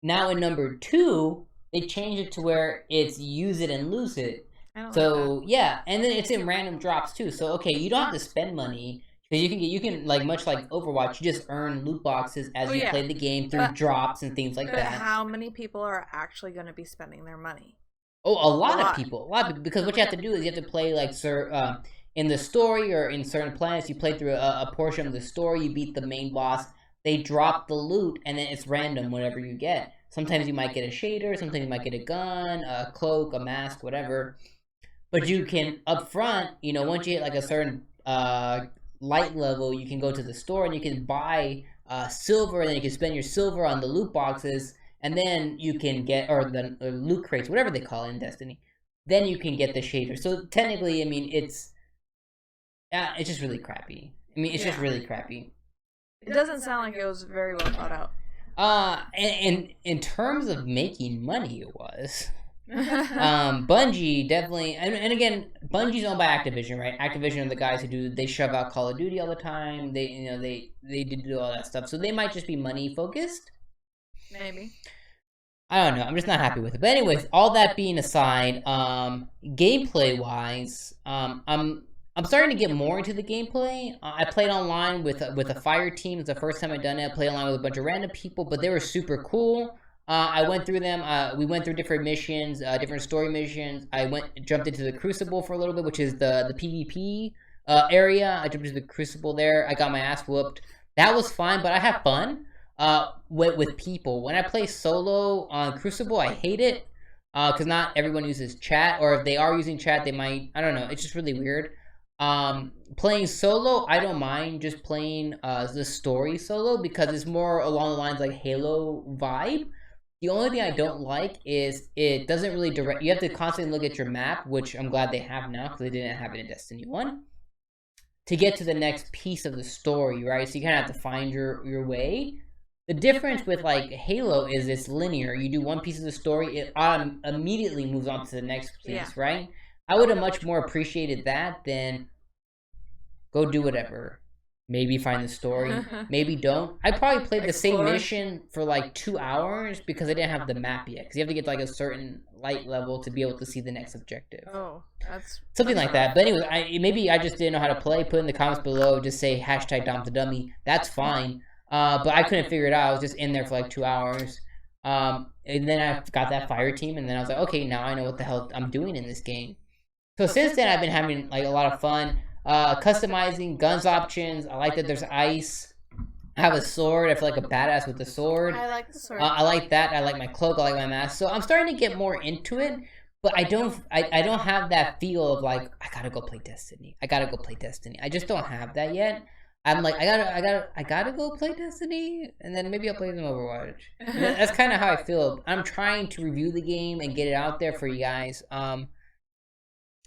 Now in number 2, they changed it to where it's use it and lose it. So like yeah, and then it's in random drops too. So okay, you don't have to spend money, because you can like, much like Overwatch, you just earn loot boxes as you play the game through drops and things like that. But how many people are actually going to be spending their money? Oh, a lot of people, because what you have to do is you have to play like in the story or in certain planets. You play through a portion of the story. You beat the main boss. They drop the loot, and then it's random whatever you get. Sometimes you might get a shader, sometimes you might get a gun, a cloak, a mask, whatever. But you can, up front, once you hit like a certain light level, you can go to the store and you can buy silver, and then you can spend your silver on the loot boxes, and then you can get, or the loot crates, whatever they call it in Destiny. Then you can get the shader. So technically, I mean, it's just really crappy. It's just really crappy. It doesn't sound like it was very well thought out. And in terms of making money, it was. Bungie definitely, and again, Bungie's owned by Activision, right? Activision are the guys they shove out Call of Duty all the time. They did do all that stuff, so they might just be money focused. Maybe. I don't know. I'm just not happy with it. But anyways, all that being aside, gameplay wise, I'm starting to get more into the gameplay. I played online with a fire team. It's the first time I've done it. I played online with a bunch of random people, but they were super cool. I went through them. We went through different missions, different story missions. I jumped into the Crucible for a little bit, which is the PvP area. I jumped into the Crucible there. I got my ass whooped. That was fine, but I have fun with people. When I play solo on Crucible, I hate it because not everyone uses chat, or if they are using chat, they might, I don't know. It's just really weird. Playing solo, I don't mind just playing the story solo because it's more along the lines like Halo vibe. The only thing I don't like is it doesn't really direct. You have to constantly look at your map, which I'm glad they have now because they didn't have it in Destiny 1, to get to the next piece of the story, right? So you kind of have to find your way. The difference with like Halo is it's linear. You do one piece of the story, it immediately moves on to the next piece, right? I would have much more appreciated that than go do whatever. Maybe find the story, maybe don't. I probably played the same mission for like 2 hours because I didn't have the map yet. Because you have to get to like a certain light level to be able to see the next objective. Oh, that's something like that. But anyway, maybe I just didn't know how to play. Put in the comments below. Just say hashtag Dom the Dummy. That's fine. But I couldn't figure it out. I was just in there for like 2 hours. And then I got that fire team, and then I was like, okay, now I know what the hell I'm doing in this game. So since then, I've been having like a lot of fun. Customizing guns options. I like that there's ice. I have a sword. I feel like a badass with the sword. I like the sword. I like that. I like my cloak. I like my mask. So I'm starting to get more into it. But I don't have that feel of like I gotta go play Destiny. I gotta go play Destiny. I just don't have that yet. I'm like I gotta go play Destiny, and then maybe I'll play some Overwatch. That's kind of how I feel. I'm trying to review the game and get it out there for you guys.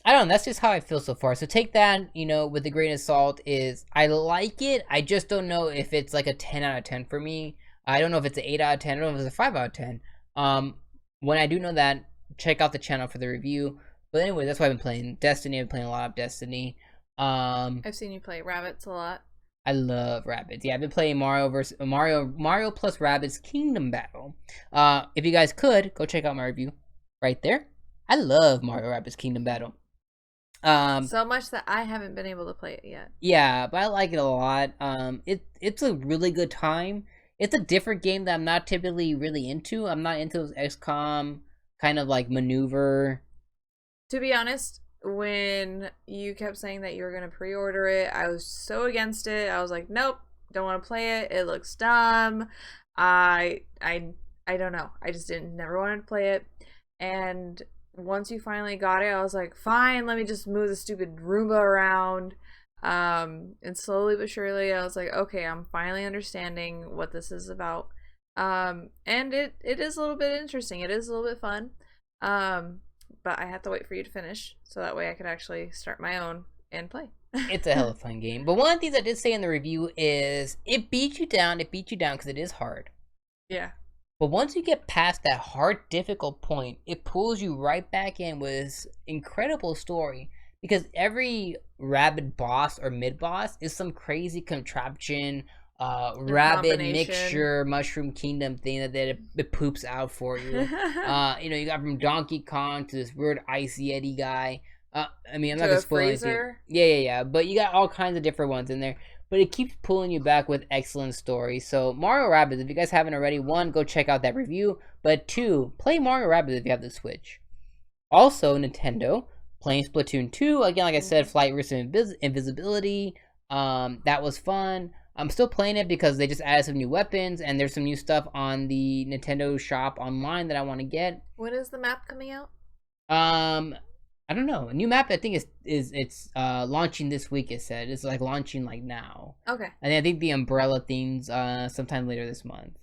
I don't know, that's just how I feel so far. So take that, with a grain of salt. Is I like it. I just don't know if it's like a 10 out of 10 for me. I don't know if it's an 8 out of 10. I don't know if it's a 5 out of 10. When I do know that, check out the channel for the review. But anyway, that's why I've been playing Destiny. I've been playing a lot of Destiny. I've seen you play Rabbits a lot. I love Rabbids. Yeah, I've been playing Mario plus Rabbids Kingdom Battle. If you guys could, go check out my review right there. I love Mario Rabbids Kingdom Battle. So much that I haven't been able to play it yet. Yeah, but I like it a lot. It's a really good time. It's a different game that I'm not typically really into. I'm not into those XCOM kind of like maneuver. To be honest, when you kept saying that you were gonna pre-order it, I was so against it. I was like, nope, don't want to play it. It looks dumb. I don't know. I just never wanted to play it. And once you finally got it, I was like, fine, let me just move the stupid Roomba around. And slowly but surely, I was like, okay, I'm finally understanding what this is about. And it is a little bit interesting. It is a little bit fun. But I have to wait for you to finish, so that way I could actually start my own and play. It's a hell of a fun game. But one of the things I did say in the review is it beats you down. It beats you down because it is hard. Yeah. But once you get past that hard, difficult point, it pulls you right back in with incredible story. Because every rabid boss or mid-boss is some crazy contraption, rabid mixture, mushroom kingdom thing that it poops out for you. You got from Donkey Kong to this weird icy Eddie guy. I'm not gonna spoil it. Yeah. But you got all kinds of different ones in there. But it keeps pulling you back with excellent stories. So Mario Rabbids, if you guys haven't already, 1, go check out that review. But 2, play Mario Rabbids if you have the Switch. Also, Nintendo, playing Splatoon 2. Again, like I said, Flight Risk and Invisibility. That was fun. I'm still playing it because they just added some new weapons. And there's some new stuff on the Nintendo shop online that I want to get. When is the map coming out? I don't know. A new map, I think it's launching this week. It said it's like launching like now. Okay. And I think the umbrella themes sometime later this month.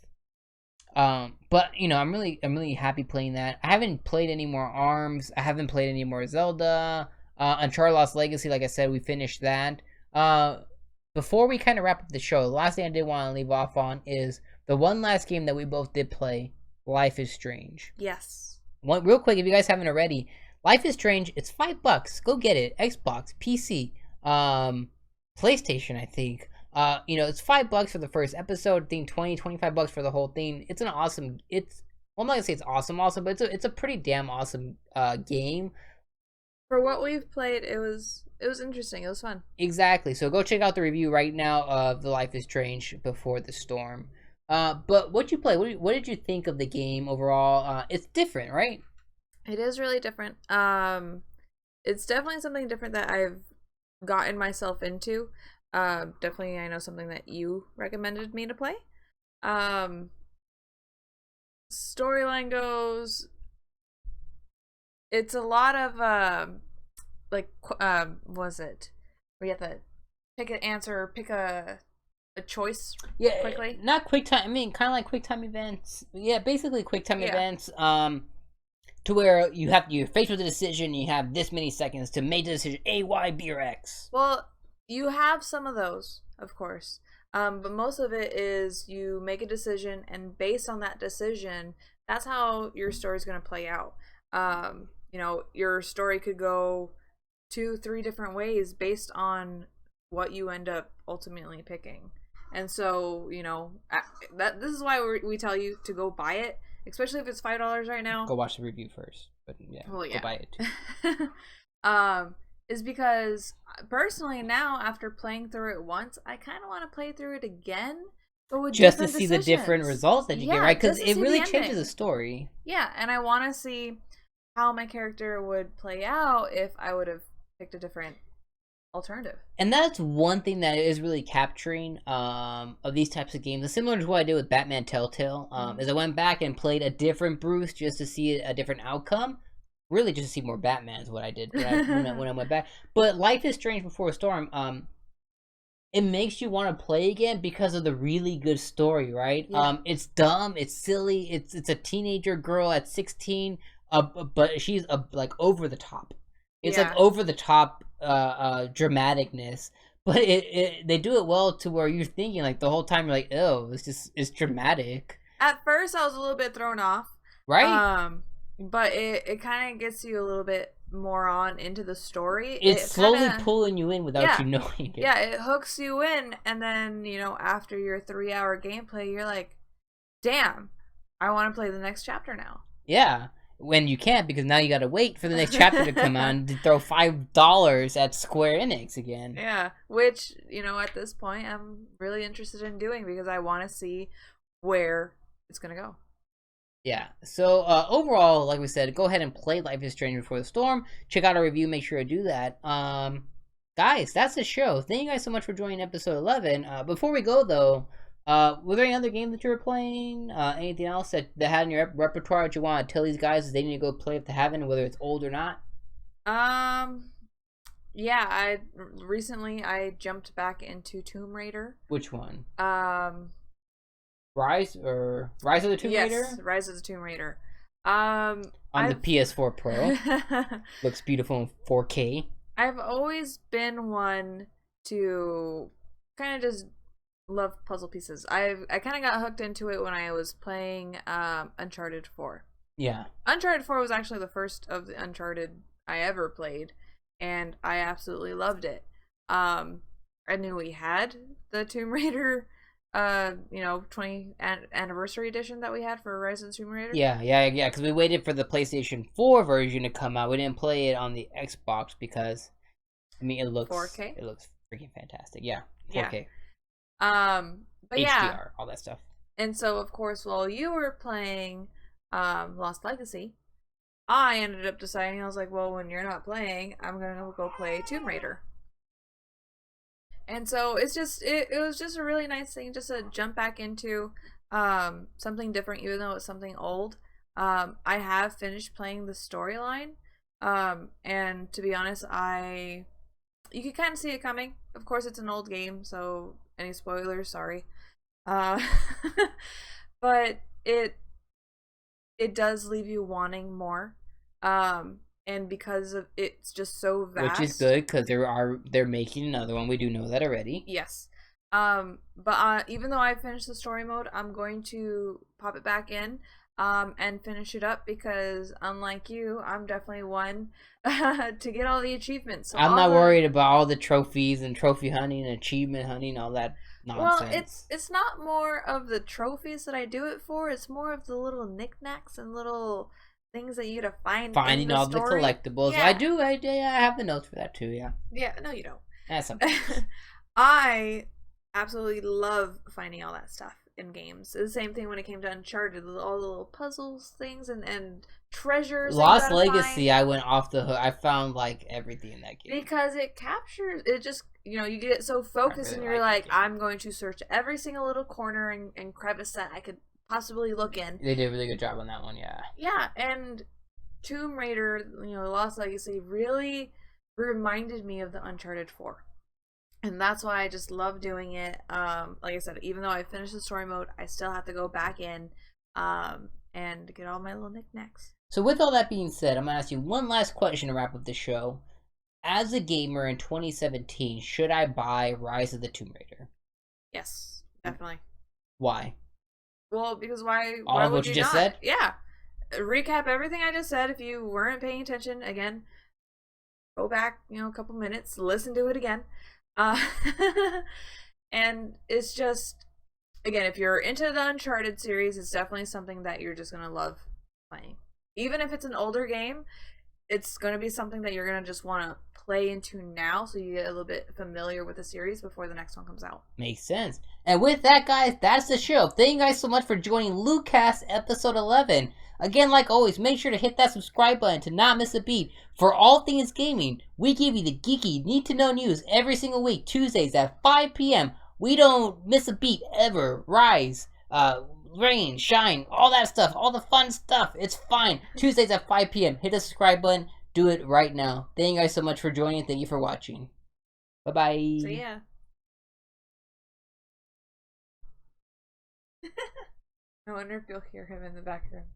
But I'm really happy playing that. I haven't played any more ARMS. I haven't played any more Zelda. Uncharted Lost Legacy, like I said, we finished that. Before we kind of wrap up the show, the last thing I did want to leave off on is the one last game that we both did play, Life is Strange. Yes. Real quick, if you guys haven't already. Life is Strange, it's $5. Go get it. Xbox, PC, PlayStation, I think. It's $5 for the first episode. I think $25 for the whole thing. It's an awesome. I'm not gonna say it's awesome, but it's a pretty damn awesome game. For what we've played, it was interesting. It was fun. Exactly. So go check out the review right now of the Life is Strange Before the Storm. But what you play? What did you think of the game overall? It's different, right? It is really different. It's definitely something different that I've gotten myself into. Definitely, I know something that you recommended me to play. Storyline goes, it's a lot of was it we have to pick an answer, or pick a choice quickly. Not quick time. I mean, kind of like quick time events. Yeah, basically quick time events. To where you're faced with a decision. You have this many seconds to make the decision: A, Y, B, or X. Well, you have some of those, of course, but most of it is you make a decision, and based on that decision, that's how your story's going to play out. You know, your story could go 2-3 different ways based on what you end up ultimately picking. And so, you know, this is why we tell you to go buy it, especially if it's $5 right now. Go watch the review first, but go buy it too. Is because personally now, after playing through it once, I kind of want to play through it again, but with just to see the different results that you get, right? Because it really changes the story. Yeah, and I want to see how my character would play out if I would have picked a different alternative. And that's one thing that is really capturing of these types of games. Similar to what I did with Batman Telltale, is I went back and played a different Bruce just to see a different outcome. Really, just to see more Batman is what I did when I went back. But Life is Strange Before a Storm, it makes you want to play again because of the really good story, right? Yeah. It's dumb, it's silly, it's a teenager girl at 16, but she's like over the top. It's like over the top dramaticness, but they do it well to where you're thinking like the whole time you're like, oh, it's dramatic. At first, I was a little bit thrown off, right? But it kind of gets you a little bit more on into the story. It's slowly pulling you in without you knowing it. Yeah, it hooks you in, and then after your 3-hour gameplay, you're like, damn, I want to play the next chapter now. Yeah. When you can't, because now you gotta wait for the next chapter to come on to throw $5 at Square Enix again. Yeah, which, at this point, I'm really interested in doing because I want to see where it's gonna go. Yeah, so overall, like we said, go ahead and play Life is Strange Before the Storm. Check out our review, make sure to do that. Guys, that's the show. Thank you guys so much for joining episode 11. Before we go, though, were there any other games that you were playing? Anything else that had in your repertoire that you want to tell these guys that they need to go play if they haven't, whether it's old or not? Yeah, I recently jumped back into Tomb Raider. Which one? Rise of the Tomb Raider? Yes, Rise of the Tomb Raider. On the PS4 Pro. Looks beautiful in 4K. I've always been one to kind of just love puzzle pieces. I kind of got hooked into it when I was playing Uncharted 4. Yeah. Uncharted 4 was actually the first of the Uncharted I ever played, and I absolutely loved it. I knew we had the Tomb Raider 20th anniversary edition that we had for Rise of the Tomb Raider. Yeah, because we waited for the PlayStation 4 version to come out. We didn't play it on the Xbox because, it looks 4K? It looks freaking fantastic. Yeah, 4K. But HDR, all that stuff. And so, of course, while you were playing Lost Legacy, I ended up deciding, I was like, well, when you're not playing, I'm going to go play Tomb Raider. And so it's just it was just a really nice thing just to jump back into something different, even though it's something old. I have finished playing the storyline, and to be honest, you can kind of see it coming. Of course, it's an old game, so any spoilers, sorry. But it does leave you wanting more. And because of it's just so vast, which is good because they're making another one. We do know that already. Yes. But even though I finished the story mode, I'm going to pop it back in and finish it up because unlike you, I'm definitely one to get all the achievements. So I'm not worried about all the trophies and trophy hunting and achievement hunting, all that nonsense. Well, it's not more of the trophies that I do it for. It's more of the little knickknacks and little things that you gotta finding all the collectibles. Yeah. I have the notes for that too. Yeah, no, you don't. That's something. I absolutely love finding all that stuff in games. It's the same thing when it came to Uncharted, all the little puzzles, things, and treasures. Lost Legacy, I went off the hook. I found like everything in that game because it captures. It just you get so focused and you're like, I'm going to search every single little corner and crevice that I could possibly look in. They did a really good job on that one, yeah. Yeah, and Tomb Raider, Lost Legacy really reminded me of the Uncharted 4. And that's why I just love doing it. Like I said, even though I finished the story mode, I still have to go back in and get all my little knickknacks. So with all that being said, I'm going to ask you one last question to wrap up the show. As a gamer in 2017, should I buy Rise of the Tomb Raider? Yes, definitely. Why? Well, because why? All Why of would what you you just not? said? Yeah. Recap everything I just said. If you weren't paying attention, again, go back, a couple minutes, listen to it again. Uh, and it's just, again, if you're into the Uncharted series, it's definitely something that you're just gonna love playing. Even if it's an older game, it's gonna be something that you're gonna just want to play into now, so you get a little bit familiar with the series before the next one comes out. Makes sense. And with that, guys, that's the show. Thank you guys so much for joining LootCast episode 11. Again, like always, make sure to hit that subscribe button to not miss a beat. For all things gaming, we give you the geeky, need-to-know news every single week, Tuesdays at 5 p.m. We don't miss a beat ever. Rise, rain, shine, all that stuff, all the fun stuff. It's fine. Tuesdays at 5 p.m. Hit the subscribe button. Do it right now. Thank you guys so much for joining. Thank you for watching. Bye-bye. So, yeah. I wonder if you'll hear him in the background.